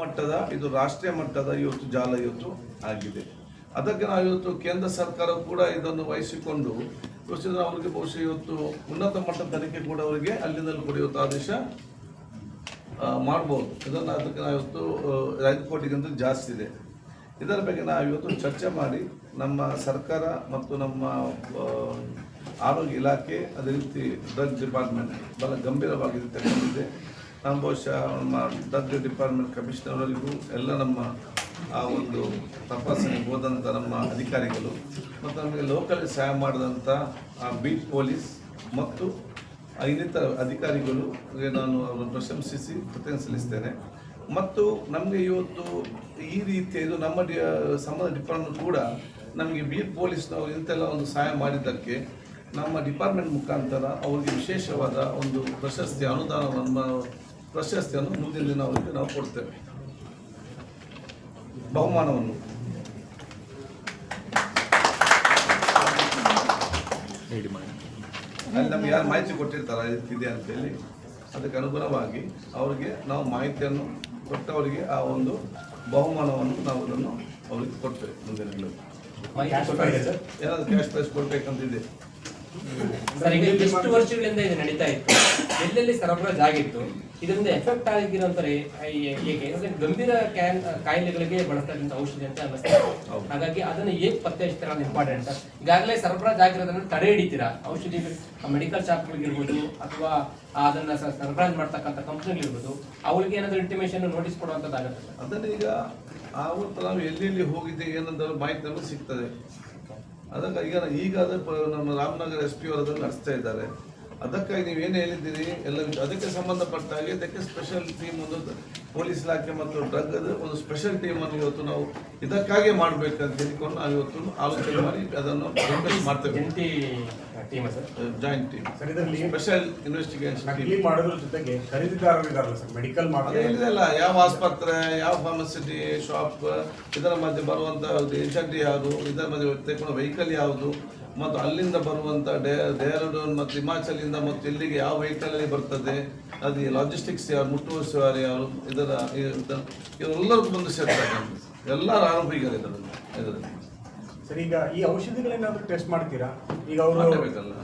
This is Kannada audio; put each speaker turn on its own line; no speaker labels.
ಮಟ್ಟದ ಇದು ರಾಷ್ಟ್ರೀಯ ಮಟ್ಟದ ಇವತ್ತು ಜಾಲ ಇವತ್ತು ಆಗಿದೆ. ಅದಕ್ಕೆ ನಾವು ಇವತ್ತು ಕೇಂದ್ರ ಸರ್ಕಾರ ಕೂಡ ಇದನ್ನು ವಹಿಸಿಕೊಂಡು ಯೋಚಿಸಿದ್ರೆ ಅವರಿಗೆ ಬಹುಶಃ ಇವತ್ತು ಉನ್ನತ ಮಟ್ಟದ ತನಿಖೆ ಕೂಡ ಅವರಿಗೆ ಅಲ್ಲಿಂದಲೂ ಕೂಡ ಇವತ್ತು ಆದೇಶ ಮಾಡ್ಬೋದು. ಇದನ್ನು ಅದಕ್ಕೆ ನಾವು ಇವತ್ತು 5 ಕೋಟಿಗಿಂತ ಜಾಸ್ತಿ ಇದೆ. ಇದರ ಬಗ್ಗೆ ನಾವು ಇವತ್ತು ಚರ್ಚೆ ಮಾಡಿ ನಮ್ಮ ಸರ್ಕಾರ ಮತ್ತು ನಮ್ಮ ಆರೋಗ್ಯ ಇಲಾಖೆ ಅದೇ ರೀತಿ ಡ್ರಗ್ ಡಿಪಾರ್ಟ್ಮೆಂಟ್ ಬಹಳ ಗಂಭೀರವಾಗಿ ತಗೊಂಡಿದೆ. ನಮ್ಮ ಬಹುಶಃ ನಮ್ಮ ಡ್ರಗ್ ಡಿಪಾರ್ಟ್ಮೆಂಟ್ ಕಮಿಷನರ್ವರಿಗೂ ಎಲ್ಲ ನಮ್ಮ ಆ ಒಂದು ತಪಾಸಣೆಗೆ ಹೋದಂಥ ನಮ್ಮ ಅಧಿಕಾರಿಗಳು ಮತ್ತು ನಮಗೆ ಲೋಕಲ್ ಸಹಾಯ ಮಾಡಿದಂಥ ಬೀಟ್ ಪೊಲೀಸ್ ಮತ್ತು ಇನ್ನಿತರ ಅಧಿಕಾರಿಗಳು ನಾನು ಅವರನ್ನು ಪ್ರಶಂಸಿಸಿ ಕೃತಜ್ಞತೆ ಸಲ್ಲಿಸ್ತೇನೆ. ಮತ್ತು ನಮಗೆ ಇವತ್ತು ಈ ರೀತಿಯ ಇದು ನಮ್ಮ ಸಂಬಂಧ ಡಿಪಾರ್ಟ್ಮೆಂಟ್ ಕೂಡ ನಮಗೆ ಬೀಟ್ ಪೊಲೀಸ್ನವರು ಇಂತೆಲ್ಲ ಒಂದು ಸಹಾಯ ಮಾಡಿದ್ದಕ್ಕೆ ನಮ್ಮ ಡಿಪಾರ್ಟ್ಮೆಂಟ್ ಮುಖಾಂತರ ಅವರಿಗೆ ವಿಶೇಷವಾದ ಒಂದು ಪ್ರಶಸ್ತಿಯನ್ನು ಮುಂದಿನ ದಿನ ಅವರಿಗೆ ನಾವು ಕೊಡ್ತೇವೆ, ಬಹುಮಾನವನ್ನು. ಅಲ್ಲಿ ನಮ್ಗೆ ಯಾರು ಮಾಹಿತಿ ಕೊಟ್ಟಿರ್ತಾರೆ ಇದೆ ಅಂತೇಳಿ ಅದಕ್ಕೆ ಅನುಗುಣವಾಗಿ ಅವರಿಗೆ ನಾವು ಮಾಹಿತಿಯನ್ನು ಕೊಟ್ಟವರಿಗೆ ಆ ಒಂದು ಬಹುಮಾನವನ್ನು ನಾವು ಅದನ್ನು ಅವರಿಗೆ ಕೊಡ್ತೇವೆ. ಮುಂದಿನ ಏನಾದರೂ ಕ್ಯಾಶ್ ಪ್ರೈಸ್ ಕೊಡ್ಬೇಕಂತಿದೆ.
ಸರ್, ಈಗ ಎಷ್ಟು ವರ್ಷಗಳಿಂದ ಇದು ನಡೀತಾ ಇತ್ತು, ಎಲ್ಲೆಲ್ಲಿ ಸರಬರಾಜು ಆಗಿತ್ತು, ಇದರಿಂದ ಎಫೆಕ್ಟ್ ಆಗಿರೋಂತಾರೆ ಹೇಗೆ ಅಂದ್ರೆ ಗಂಭೀರ ಕಾಯಿಲೆಗಳಿಗೆ ಬಳಸ್ತಕ್ಕಂಥ ಔಷಧಿ ಅಂತ ಅನ್ನಿಸ್ತಾರೆ. ಹಾಗಾಗಿ ಅದನ್ನು ಹೇಗೆ ಪತ್ತೆ ಹಚ್ತೀರಾ ಅನ್ನೋದು ಇಂಪಾರ್ಟೆಂಟ್. ಈಗಾಗಲೇ ಸರಬರಾಜು ಆಗಿರೋದನ್ನು ತಡೆ ಹಿಡಿತೀರಾ? ಔಷಧಿ ಮೆಡಿಕಲ್ ಶಾಪ್ಗಳಿಗಿರ್ಬೋದು ಅಥವಾ ಅದನ್ನ ಸರಬರಾಜು ಮಾಡ್ತಕ್ಕಂಥ ಕಂಪ್ನಿಗಳಿರ್ಬೋದು, ಅವಳಿಗೆ ಏನಾದರೂ ಇಂಟಿಮೇಷನ್ ನೋಟಿಸ್ ಕೊಡುವಂಥದ್ದಾಗುತ್ತೆ ಸರ್?
ಅದನ್ನ ಈಗ ಆವತ್ತು ನಾವು ಎಲ್ಲೆಲ್ಲಿ ಹೋಗಿದೆ ಏನಂತ ಮಾಹಿತಿ ನಮಗೆ ಸಿಗ್ತದೆ. ಅದಕ್ಕೆ ಈಗ ನಮ್ಮ ರಾಮನಗರ SP ಅವರು ಅದನ್ನು ನಡೆಸ್ತಾ ಇದ್ದಾರೆ. ಅದಕ್ಕಾಗಿ ನೀವೇನು ಹೇಳಿದ್ದೀರಿ ಎಲ್ಲ ಅದಕ್ಕೆ ಸಂಬಂಧಪಟ್ಟ ಹಾಗೆ ಇದಕ್ಕೆ ಸ್ಪೆಷಲ್ ಟೀಮ್ ಒಂದು ಪೊಲೀಸ್ ಇಲಾಖೆ ಮತ್ತು ಡ್ರಗ್ ಒಂದು ಸ್ಪೆಷಲ್ ಟೀಮನ್ನು ಇವತ್ತು ನಾವು ಇದಕ್ಕಾಗಿ ಮಾಡಬೇಕಂತ ಹೇಳಿಕೊಂಡು ನಾವು ಇವತ್ತು ಆಲೋಚನೆ ಮಾಡಿ ಅದನ್ನು ಮಾಡ್ತೇವೆ. Joint team special investigation team
ಮಾಡೋದ್ರ ಜೊತೆಗೆ ಖರೀದಿದಾರರಿದಾರಲ್ಲ ಸರ್, ಮೆಡಿಕಲ್
ಇಲ್ಲ ಯಾವ ಆಸ್ಪತ್ರೆ ಯಾವ ಫಾರ್ಮಸಿಟಿ ಶಾಪ್ ಇದರ ಮಧ್ಯೆ ಬರುವಂಥ ಏಜೆಂಟ್ ಯಾವುದು, ಇದರ ಮಧ್ಯೆ ತೆಗೆದುಕೊಂಡು ವೆಹಿಕಲ್ ಯಾವುದು ಮತ್ತು ಅಲ್ಲಿಂದ ಬರುವಂಥ ಡೆಹ್ರಾಡೂನ್ ಮತ್ತು ಹಿಮಾಚಲಿಂದ ಮತ್ತು ಇಲ್ಲಿಗೆ ಯಾವ ವೆಹಿಕಲಲ್ಲಿ ಬರ್ತದೆ, ಅದು ಲಾಜಿಸ್ಟಿಕ್ಸ್ ಯಾರು, ಮುಟ್ಟುವಸುವ ಯಾರು, ಇವರೆಲ್ಲರೂ ಬಂದು ಸೇರ್ತಾರೆ. ಎಲ್ಲರ ಆರೋಪಿಗಳು ಇದರಲ್ಲಿ.
ಸರ್, ಈಗ ಈ ಔಷಧಿಗಳೇನಾದರೂ ಟೆಸ್ಟ್ ಮಾಡ್ತೀರಾ? ಈಗ ಅವರು
ಮಾಡಬೇಕಲ್ಲ.